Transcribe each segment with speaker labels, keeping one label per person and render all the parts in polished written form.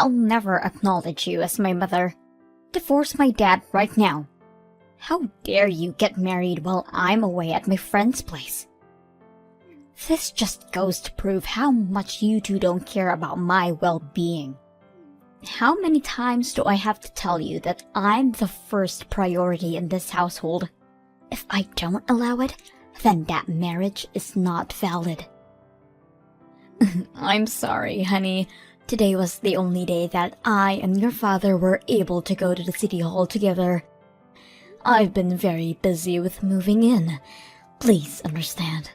Speaker 1: I'll never acknowledge you as my mother. Divorce my dad right now. How dare you get married while I'm away at my friend's place? This just goes to prove how much you two don't care about my well-being. How many times do I have to tell you that I'm the first priority in this household? If I don't allow it, then that marriage is not valid. I'm sorry, honey. Today was the only day that I and your father were able to go to the city hall together. I've been very busy with moving in. Please understand.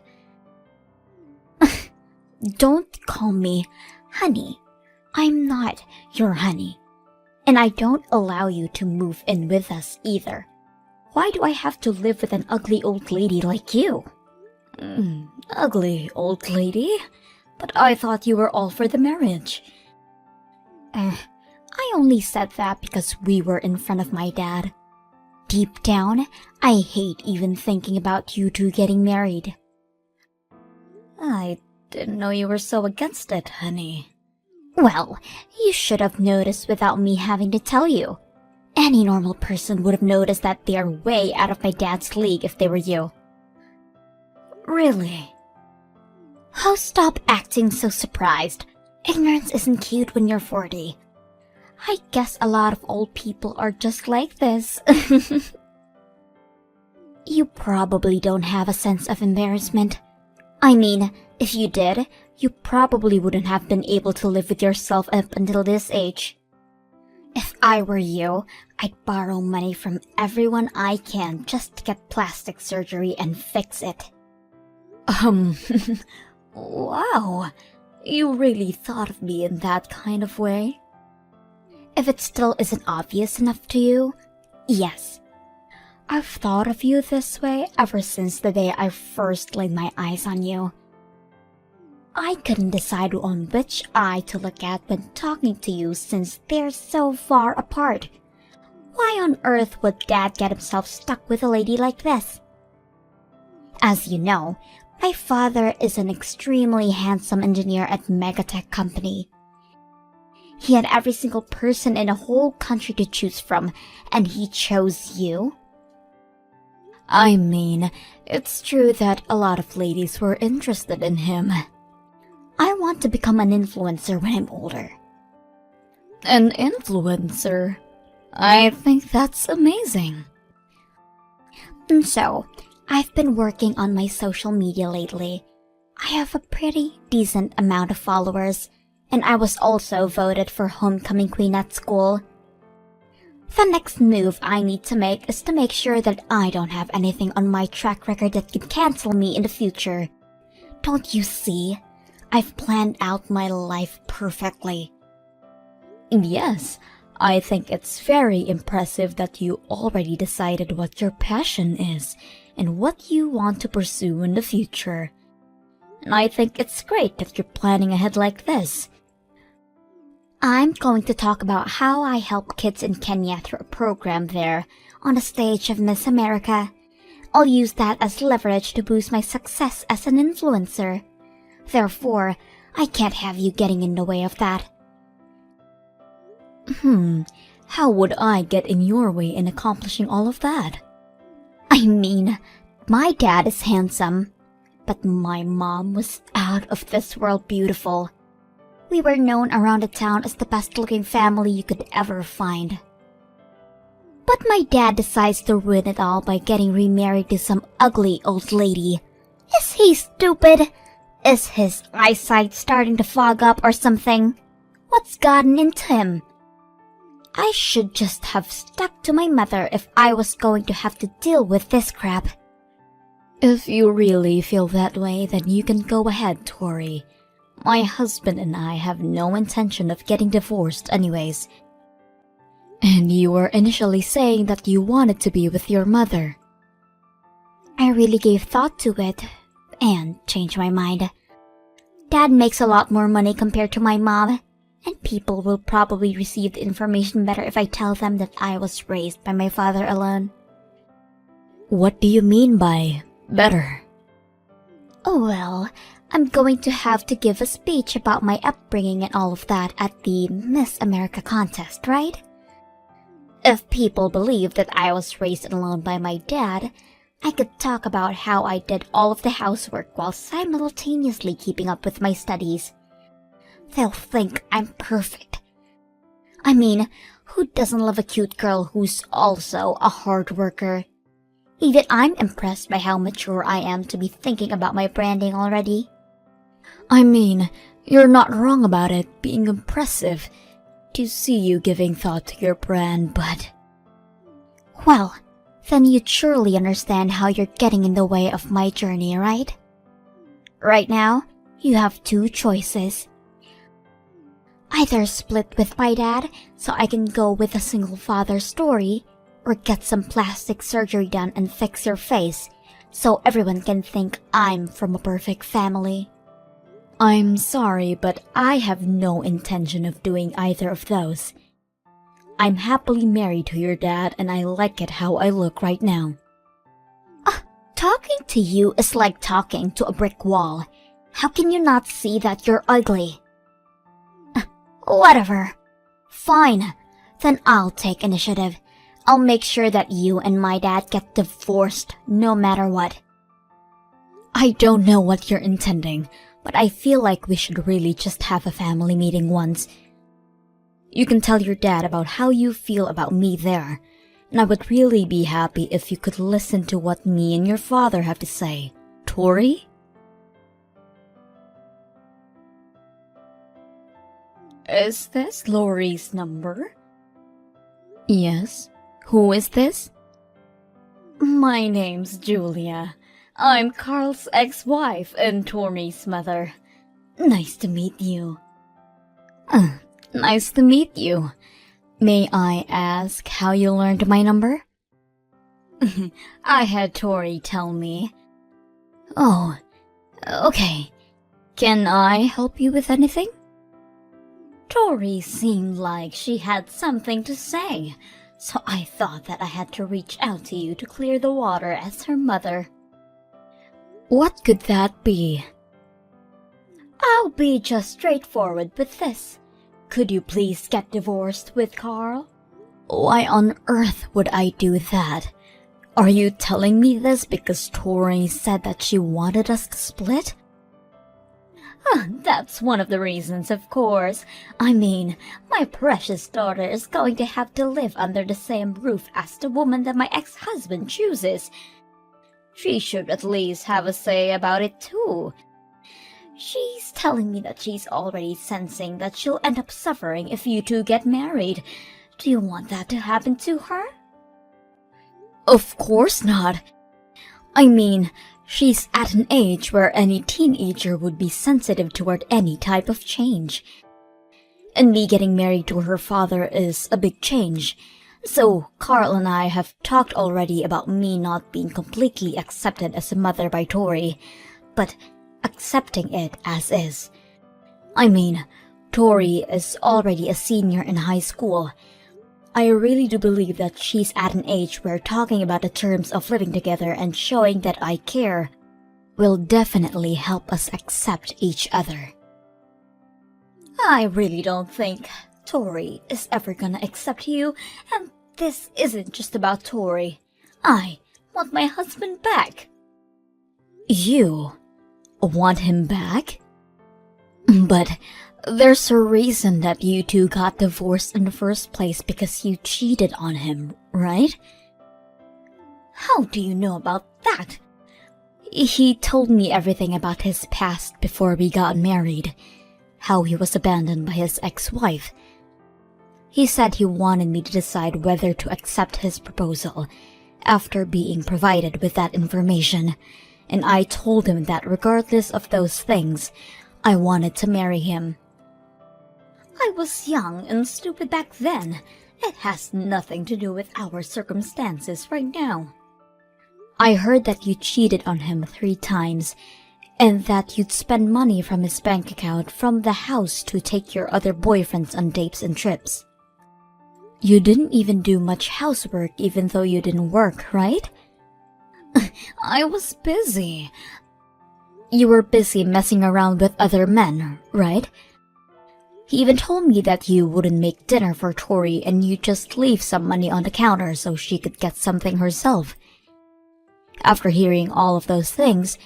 Speaker 1: Don't call me honey. I'm not your honey. And I don't allow you to move in with us either. Why do I have to live with an ugly old lady like you? Ugly old lady? But I thought you were all for the marriage. I only said that because we were in front of my dad. Deep down, I hate even thinking about you two getting married. I didn't know you were so against it, honey. Well, you should have noticed without me having to tell you. Any normal person would have noticed that they are way out of my dad's league if they were you. Really? Oh, stop acting so surprised. Ignorance isn't cute when you're 40. I guess a lot of old people are just like this. You probably don't have a sense of embarrassment. I mean, if you did, you probably wouldn't have been able to live with yourself up until this age. If I were you, I'd borrow money from everyone I can just to get plastic surgery and fix it. Wow. You really thought of me in that kind of way? If it still isn't obvious enough to you, yes. I've thought of you this way ever since the day I first laid my eyes on you. I couldn't decide on which eye to look at when talking to you since they're so far apart. Why on earth would Dad get himself stuck with a lady like this? As you know, my father is an extremely handsome engineer at Megatech Company. He had every single person in the whole country to choose from, and he chose you? I mean, it's true that a lot of ladies were interested in him. I want to become an influencer when I'm older. An influencer? I think that's amazing. So, I've been working on my social media lately. I have a pretty decent amount of followers, and I was also voted for homecoming queen at school. The next move I need to make is to make sure that I don't have anything on my track record that could cancel me in the future. Don't you see? I've planned out my life perfectly. Yes, I think it's very impressive that you already decided what your passion is and what you want to pursue in the future. And I think it's great that you're planning ahead like this. I'm going to talk about how I help kids in Kenya through a program there on the stage of Miss America. I'll use that as leverage to boost my success as an influencer. Therefore, I can't have you getting in the way of that. How would I get in your way in accomplishing all of that? I mean, my dad is handsome, but my mom was out of this world beautiful. We were known around the town as the best-looking family you could ever find. But my dad decides to ruin it all by getting remarried to some ugly old lady. Is he stupid? Is his eyesight starting to fog up or something? What's gotten into him? I should just have stuck to my mother if I was going to have to deal with this crap. If you really feel that way, then you can go ahead, Tori. My husband and I have no intention of getting divorced anyways. And you were initially saying that you wanted to be with your mother. I really gave thought to it, and changed my mind. Dad makes a lot more money compared to my mom, and people will probably receive the information better if I tell them that I was raised by my father alone. What do you mean by better? Oh well, I'm going to have to give a speech about my upbringing and all of that at the Miss America contest, right? If people believe that I was raised alone by my dad, I could talk about how I did all of the housework while simultaneously keeping up with my studies. They'll think I'm perfect. I mean, who doesn't love a cute girl who's also a hard worker? Even I'm impressed by how mature I am to be thinking about my branding already.
Speaker 2: I mean, you're not wrong about it being impressive to see you giving thought to your brand, but...
Speaker 1: Well, then you'd surely understand how you're getting in the way of my journey, right? Right now, you have two choices. Either split with my dad so I can go with a single father story, or get some plastic surgery done and fix your face so everyone can think I'm from a perfect family.
Speaker 2: I'm sorry, but I have no intention of doing either of those. I'm happily married to your dad and I like it how I look right now.
Speaker 1: Talking to you is like talking to a brick wall. How can you not see that you're ugly? Whatever. Fine. Then I'll take initiative. I'll make sure that you and my dad get divorced no matter what.
Speaker 2: I don't know what you're intending, but I feel like we should really just have a family meeting once. You can tell your dad about how you feel about me there, and I would really be happy if you could listen to what me and your father have to say. Tori?
Speaker 3: Is this Lori's number?
Speaker 2: Yes. Who is this?
Speaker 3: My name's Julia. I'm Carl's ex-wife and Tori's mother. Nice to meet you.
Speaker 2: Nice to meet you. May I ask how you learned my number?
Speaker 3: I had Tori tell me.
Speaker 2: Oh, okay. Can I help you with anything?
Speaker 3: Tori seemed like she had something to say, so I thought that I had to reach out to you to clear the water as her mother.
Speaker 2: What could that be?
Speaker 3: I'll be just straightforward with this. Could you please get divorced with Carl?
Speaker 2: Why on earth would I do that? Are you telling me this because Tori said that she wanted us to split?
Speaker 3: That's one of the reasons, of course. I mean, my precious daughter is going to have to live under the same roof as the woman that my ex-husband chooses. She should at least have a say about it too. She's telling me that she's already sensing that she'll end up suffering if you two get married. Do you want that to happen to her?
Speaker 2: Of course not. I mean, she's at an age where any teenager would be sensitive toward any type of change. And me getting married to her father is a big change. So, Carl and I have talked already about me not being completely accepted as a mother by Tori, but accepting it as is. I mean, Tori is already a senior in high school. I really do believe that she's at an age where talking about the terms of living together and showing that I care will definitely help us accept each other.
Speaker 3: I really don't think Tori is ever gonna accept you, and this isn't just about Tori. I want my husband back.
Speaker 2: You want him back? But there's a reason that you two got divorced in the first place because you cheated on him, right?
Speaker 3: How do you know about that?
Speaker 2: He told me everything about his past before we got married. How he was abandoned by his ex-wife. He said he wanted me to decide whether to accept his proposal after being provided with that information, and I told him that regardless of those things, I wanted to marry him.
Speaker 3: I was young and stupid back then. It has nothing to do with our circumstances right now.
Speaker 2: I heard that you cheated on him 3 times, and that you'd spend money from his bank account from the house to take your other boyfriends on dates and trips. You didn't even do much housework even though you didn't work, right?
Speaker 3: I was busy.
Speaker 2: You were busy messing around with other men, right? He even told me that you wouldn't make dinner for Tori and you just leave some money on the counter so she could get something herself. After hearing all of those things,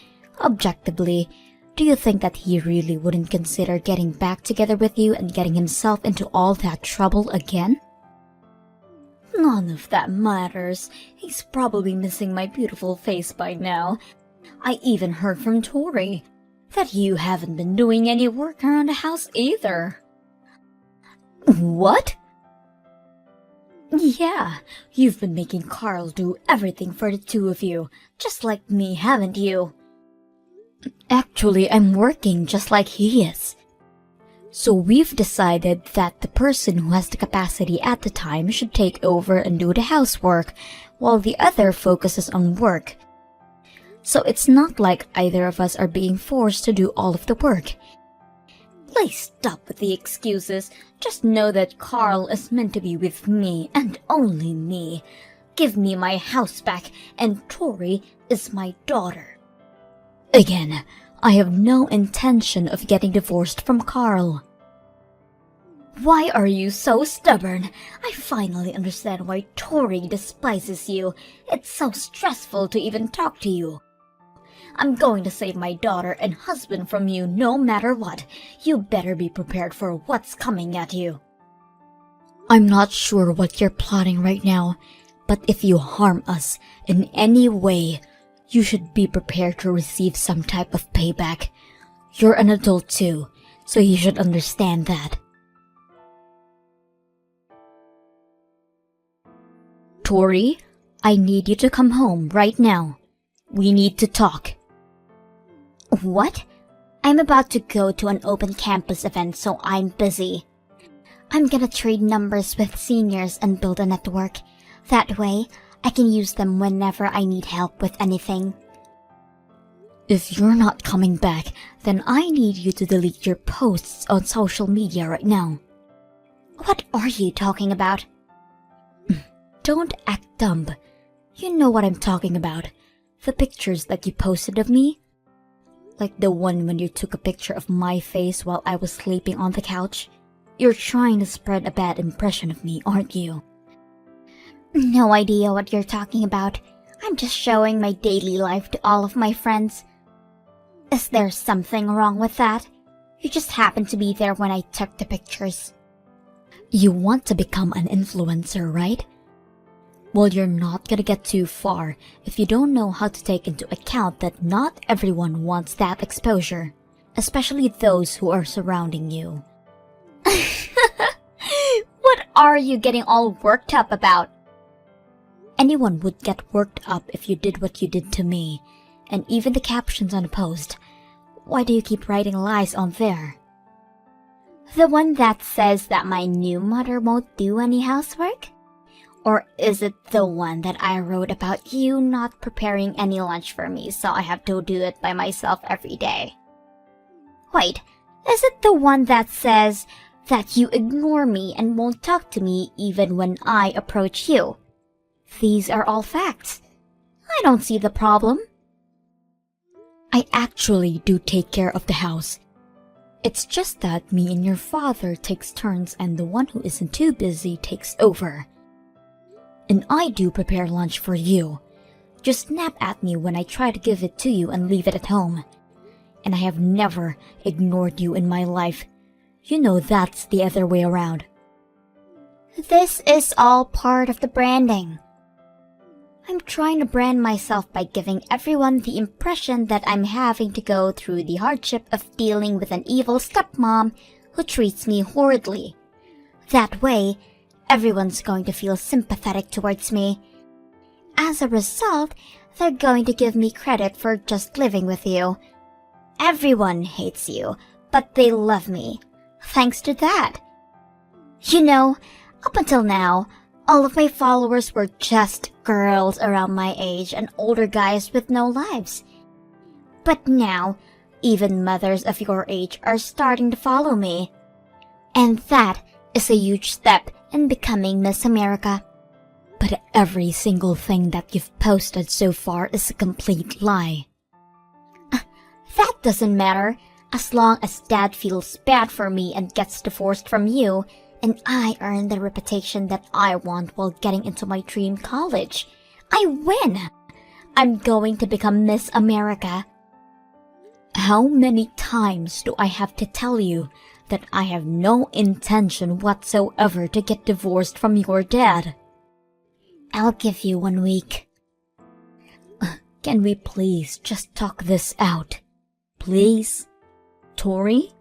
Speaker 2: objectively, do you think that he really wouldn't consider getting back together with you and getting himself into all that trouble again?
Speaker 3: None of that matters. He's probably missing my beautiful face by now. I even heard from Tori that you haven't been doing any work around the house either.
Speaker 2: What?
Speaker 3: Yeah, you've been making Carl do everything for the two of you, just like me, haven't you?
Speaker 2: Actually, I'm working just like he is. So we've decided that the person who has the capacity at the time should take over and do the housework, while the other focuses on work. So it's not like either of us are being forced to do all of the work.
Speaker 3: Please stop with the excuses. Just know that Carl is meant to be with me and only me. Give me my house back, and Tori is my daughter.
Speaker 2: Again, I have no intention of getting divorced from Carl.
Speaker 3: Why are you so stubborn? I finally understand why Tori despises you. It's so stressful to even talk to you. I'm going to save my daughter and husband from you no matter what. You better be prepared for what's coming at you.
Speaker 2: I'm not sure what you're plotting right now, but if you harm us in any way, you should be prepared to receive some type of payback. You're an adult too, so you should understand that. Tori, I need you to come home right now. We need to talk.
Speaker 1: What? I'm about to go to an open campus event, so I'm busy. I'm gonna trade numbers with seniors and build a network. That way, I can use them whenever I need help with anything.
Speaker 2: If you're not coming back, then I need you to delete your posts on social media right now.
Speaker 1: What are you talking about?
Speaker 2: Don't act dumb. You know what I'm talking about. The pictures that you posted of me? Like the one when you took a picture of my face while I was sleeping on the couch? You're trying to spread a bad impression of me, aren't you?
Speaker 1: No idea what you're talking about. I'm just showing my daily life to all of my friends. Is there something wrong with that? You just happened to be there when I took the pictures.
Speaker 2: You want to become an influencer, right? Well, you're not gonna get too far if you don't know how to take into account that not everyone wants that exposure, especially those who are surrounding you.
Speaker 1: What are you getting all worked up about?
Speaker 2: Anyone would get worked up if you did what you did to me, and even the captions on a post. Why do you keep writing lies on there?
Speaker 1: The one that says that my new mother won't do any housework? Or is it the one that I wrote about you not preparing any lunch for me, so I have to do it by myself every day? Wait, is it the one that says that you ignore me and won't talk to me even when I approach you? These are all facts. I don't see the problem.
Speaker 2: I actually do take care of the house. It's just that me and your father takes turns and the one who isn't too busy takes over. And I do prepare lunch for you. Just snap at me when I try to give it to you and leave it at home. And I have never ignored you in my life. You know that's the other way around.
Speaker 1: This is all part of the branding. I'm trying to brand myself by giving everyone the impression that I'm having to go through the hardship of dealing with an evil stepmom who treats me horridly. That way, everyone's going to feel sympathetic towards me. As a result, they're going to give me credit for just living with you. Everyone hates you, but they love me. Thanks to that. You know, up until now, all of my followers were just girls around my age and older guys with no lives. But now, even mothers of your age are starting to follow me. And that is a huge step in becoming Miss America.
Speaker 2: But every single thing that you've posted so far is a complete lie.
Speaker 1: That doesn't matter. As long as Dad feels bad for me and gets divorced from you, and I earn the reputation that I want while getting into my dream college, I win. I'm going to become Miss America. How many times do I have to tell you that I have no intention whatsoever to get divorced from your dad? I'll give you 1 week. Can we please just talk this out? Please? Tori?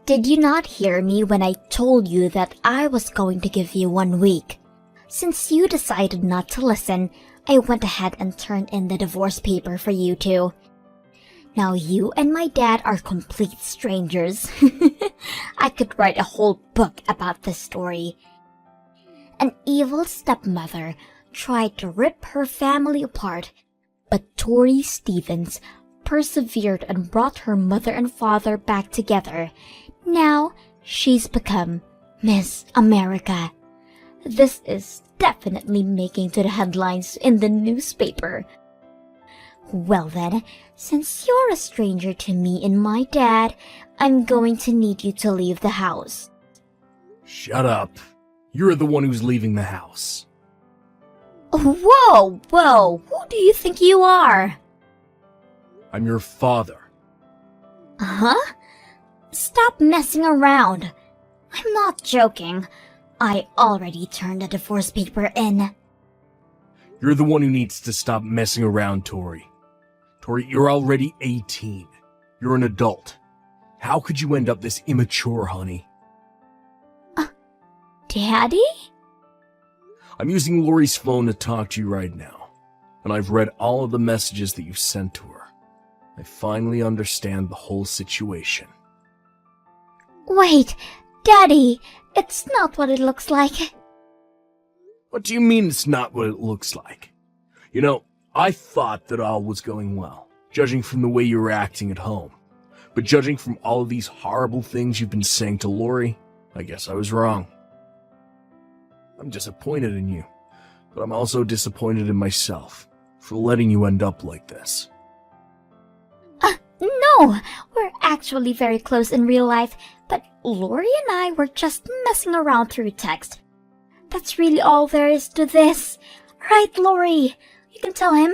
Speaker 1: Did you not hear me when I told you that I was going to give you 1 week? Since you decided not to listen, I went ahead and turned in the divorce paper for you two. Now you and my dad are complete strangers. I could write a whole book about this story. An evil stepmother tried to rip her family apart, but Tori Stevens persevered and brought her mother and father back together. Now she's become Miss America. This is definitely making to the headlines in the newspaper. Well then, since you're a stranger to me and my dad, I'm going to need you to leave the house.
Speaker 4: Shut up. You're the one who's leaving the house.
Speaker 1: Whoa, who do you think you are?
Speaker 4: I'm your father.
Speaker 1: Huh? Stop messing around. I'm not joking. I already turned the divorce paper in.
Speaker 4: You're the one who needs to stop messing around, Tori. Tori, you're already 18. You're an adult. How could you end up this immature, honey?
Speaker 1: Daddy?
Speaker 4: I'm using Lori's phone to talk to you right now, and I've read all of the messages that you've sent to her. I finally understand the whole situation.
Speaker 1: Wait, Daddy, it's not what it looks like.
Speaker 4: What do you mean it's not what it looks like? You know, I thought that all was going well, judging from the way you were acting at home. But judging from all of these horrible things you've been saying to Lori, I guess I was wrong. I'm disappointed in you, but I'm also disappointed in myself for letting you end up like this.
Speaker 1: No, we're actually very close in real life, but Lori and I were just messing around through text. That's really all there is to this. Right, Lori? You can tell him.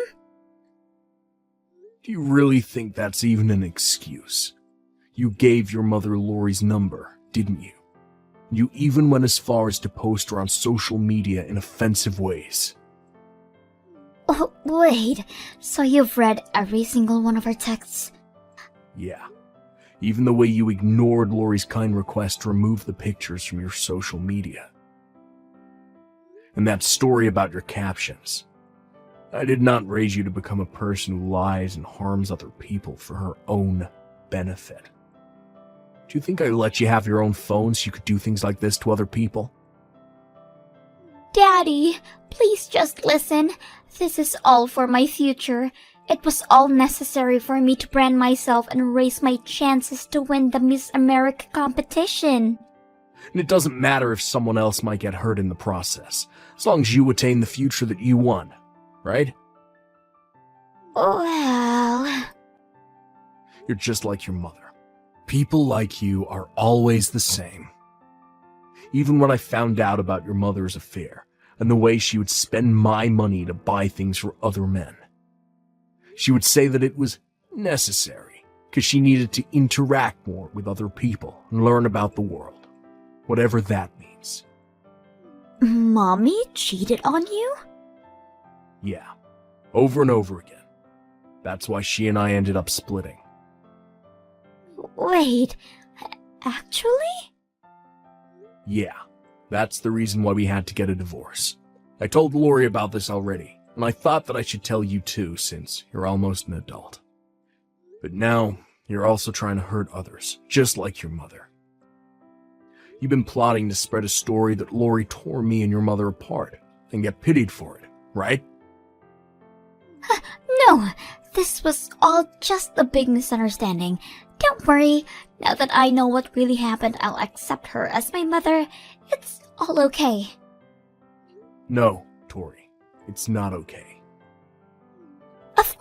Speaker 4: Do you really think that's even an excuse? You gave your mother Lori's number, didn't you? You even went as far as to post her on social media in offensive ways.
Speaker 1: Oh, wait, so you've read every single one of our texts?
Speaker 4: Yeah. Even the way you ignored Lori's kind request to remove the pictures from your social media. And that story about your captions. I did not raise you to become a person who lies and harms other people for her own benefit. Do you think I let you have your own phone so you could do things like this to other people?
Speaker 1: Daddy, please just listen. This is all for my future. It was all necessary for me to brand myself and raise my chances to win the Miss America competition.
Speaker 4: And it doesn't matter if someone else might get hurt in the process, as long as you attain the future that you want, right?
Speaker 1: Well...
Speaker 4: You're just like your mother. People like you are always the same. Even when I found out about your mother's affair and the way she would spend my money to buy things for other men, she would say that it was necessary because she needed to interact more with other people and learn about the world, whatever that means.
Speaker 1: Mommy cheated on you?
Speaker 4: Yeah, over and over again. That's why she and I ended up splitting.
Speaker 1: Wait, actually?
Speaker 4: Yeah, that's the reason why we had to get a divorce. I told Lori about this already, and I thought that I should tell you too, since you're almost an adult. But now, you're also trying to hurt others, just like your mother. You've been plotting to spread a story that Lori tore me and your mother apart, and get pitied for it, right?
Speaker 1: No, this was all just a big misunderstanding. Don't worry, now that I know what really happened, I'll accept her as my mother. It's all okay.
Speaker 4: No, Tori, it's not okay.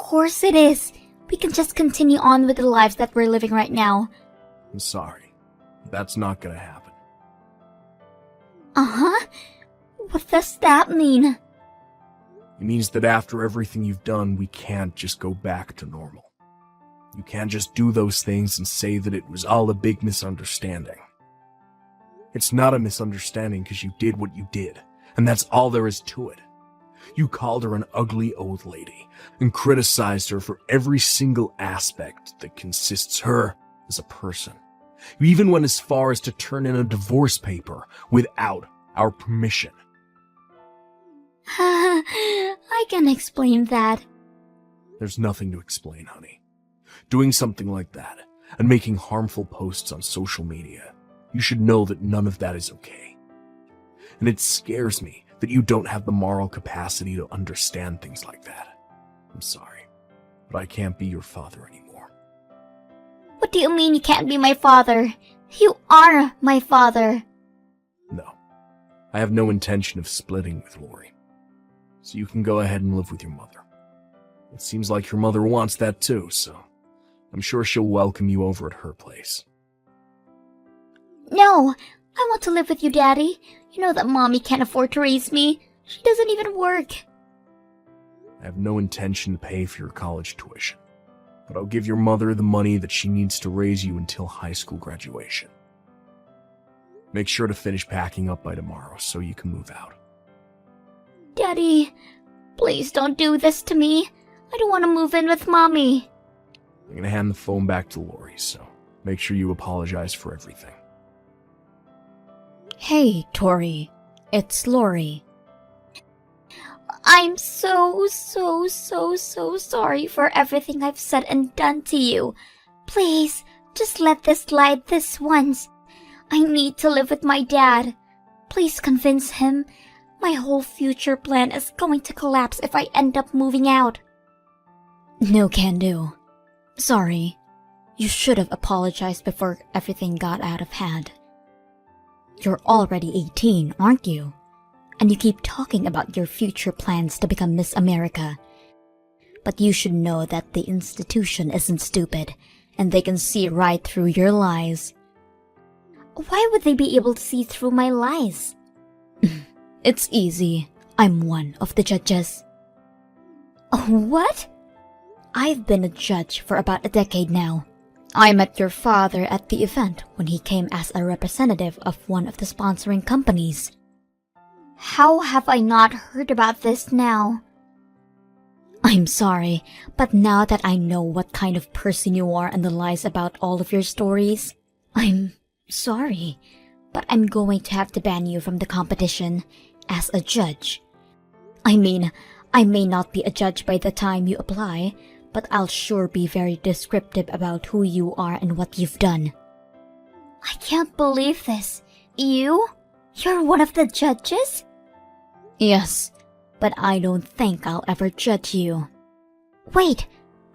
Speaker 1: course it is. We can just continue on with the lives that we're living right now.
Speaker 4: I'm sorry. That's not gonna happen.
Speaker 1: Uh-huh. What does that mean?
Speaker 4: It means that after everything you've done, we can't just go back to normal. You can't just do those things and say that it was all a big misunderstanding. It's not a misunderstanding because you did what you did, and that's all there is to it. You called her an ugly old lady and criticized her for every single aspect that consists her as a person. You even went as far as to turn in a divorce paper without our permission.
Speaker 1: I can explain that.
Speaker 4: There's nothing to explain, honey. Doing something like that and making harmful posts on social media, you should know that none of that is okay. And it scares me that you don't have the moral capacity to understand things like that. I'm sorry, but I can't be your father anymore.
Speaker 1: What do you mean you can't be my father? You are my father.
Speaker 4: No, I have no intention of splitting with Lori. So you can go ahead and live with your mother. It seems like your mother wants that too, so I'm sure she'll welcome you over at her place.
Speaker 1: No, I want to live with you, Daddy. You know that Mommy can't afford to raise me. She doesn't even work.
Speaker 4: I have no intention to pay for your college tuition, but I'll give your mother the money that she needs to raise you until high school graduation. Make sure to finish packing up by tomorrow so you can move out.
Speaker 1: Daddy, please don't do this to me. I don't want to move in with Mommy.
Speaker 4: I'm gonna hand the phone back to Lori, so make sure you apologize for everything.
Speaker 2: Hey, Tori. It's Lori.
Speaker 1: I'm so sorry for everything I've said and done to you. Please, just let this slide this once. I need to live with my dad. Please convince him. My whole future plan is going to collapse if I end up moving out.
Speaker 2: No can do. Sorry. You should have apologized before everything got out of hand. You're already 18, aren't you? And you keep talking about your future plans to become Miss America. But you should know that the institution isn't stupid, and they can see right through your lies.
Speaker 1: Why would they be able to see through my lies?
Speaker 2: It's easy. I'm one of the judges.
Speaker 1: What?
Speaker 2: I've been a judge for about a decade now. I met your father at the event when he came as a representative of one of the sponsoring companies.
Speaker 1: How have I not heard about this now?
Speaker 2: I'm sorry, but now that I know what kind of person you are and the lies about all of your stories, I'm sorry, but I'm going to have to ban you from the competition as a judge. I mean, I may not be a judge by the time you apply, but I'll sure be very descriptive about who you are and what you've done.
Speaker 1: I can't believe this. You're one of the judges?
Speaker 2: Yes, but I don't think I'll ever judge you.
Speaker 1: Wait,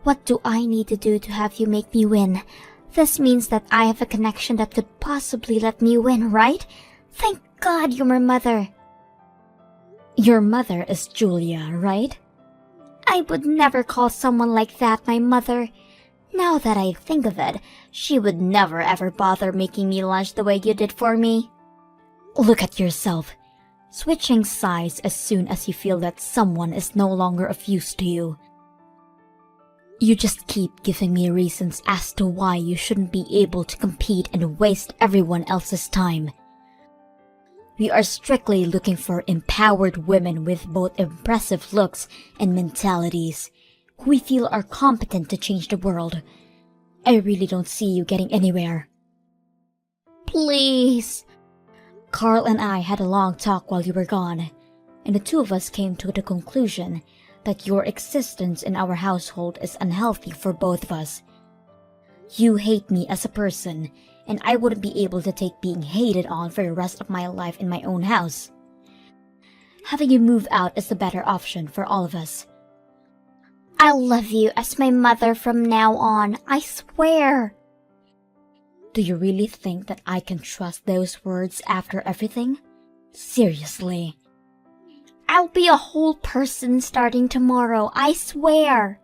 Speaker 1: what do I need to do to have you make me win? This means that I have a connection that could possibly let me win, right? Thank God you're my mother.
Speaker 2: Your mother is Julia, right?
Speaker 1: I would never call someone like that my mother. Now that I think of it, she would never ever bother making me lunch the way you did for me.
Speaker 2: Look at yourself. Switching sides as soon as you feel that someone is no longer of use to you. You just keep giving me reasons as to why you shouldn't be able to compete and waste everyone else's time. We are strictly looking for empowered women with both impressive looks and mentalities, who we feel are competent to change the world. I really don't see you getting anywhere.
Speaker 1: Please.
Speaker 2: Carl and I had a long talk while you were gone, and the two of us came to the conclusion that your existence in our household is unhealthy for both of us. You hate me as a person, and I wouldn't be able to take being hated on for the rest of my life in my own house. Having you move out is the better option for all of us.
Speaker 1: I'll love you as my mother from now on, I swear.
Speaker 2: Do you really think that I can trust those words after everything? Seriously.
Speaker 1: I'll be a whole person starting tomorrow, I swear.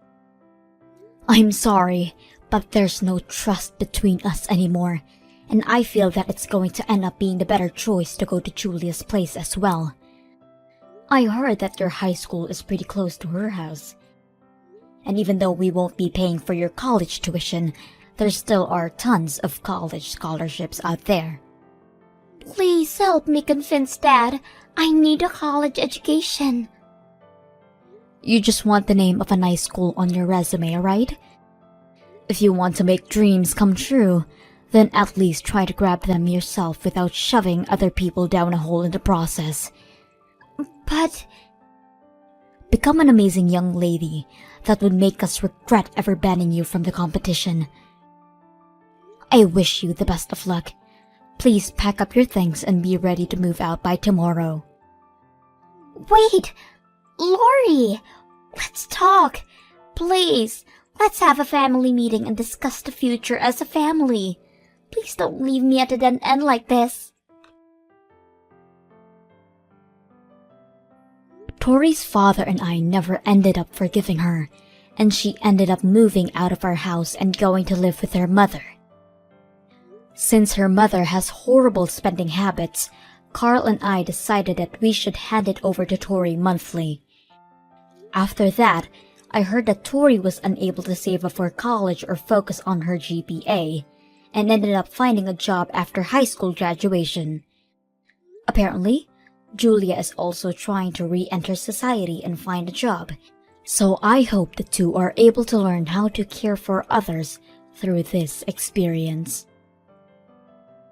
Speaker 2: I'm sorry, but there's no trust between us anymore, and I feel that it's going to end up being the better choice to go to Julia's place as well. I heard that your high school is pretty close to her house. And even though we won't be paying for your college tuition, there still are tons of college scholarships out there.
Speaker 1: Please help me convince Dad. I need a college education.
Speaker 2: You just want the name of a nice school on your resume, right? If you want to make dreams come true, then at least try to grab them yourself without shoving other people down a hole in the process.
Speaker 1: But
Speaker 2: become an amazing young lady that would make us regret ever banning you from the competition. I wish you the best of luck. Please pack up your things and be ready to move out by tomorrow.
Speaker 1: wait, Lori, let's talk. Please, let's have a family meeting and discuss the future as a family. Please don't leave me at a dead end like this.
Speaker 2: Tori's father and I never ended up forgiving her, and she ended up moving out of our house and going to live with her mother. Since her mother has horrible spending habits, Carl and I decided that we should hand it over to Tori monthly. After that, I heard that Tori was unable to save up for college or focus on her GPA, and ended up finding a job after high school graduation. Apparently, Julia is also trying to re-enter society and find a job, so I hope the two are able to learn how to care for others through this experience.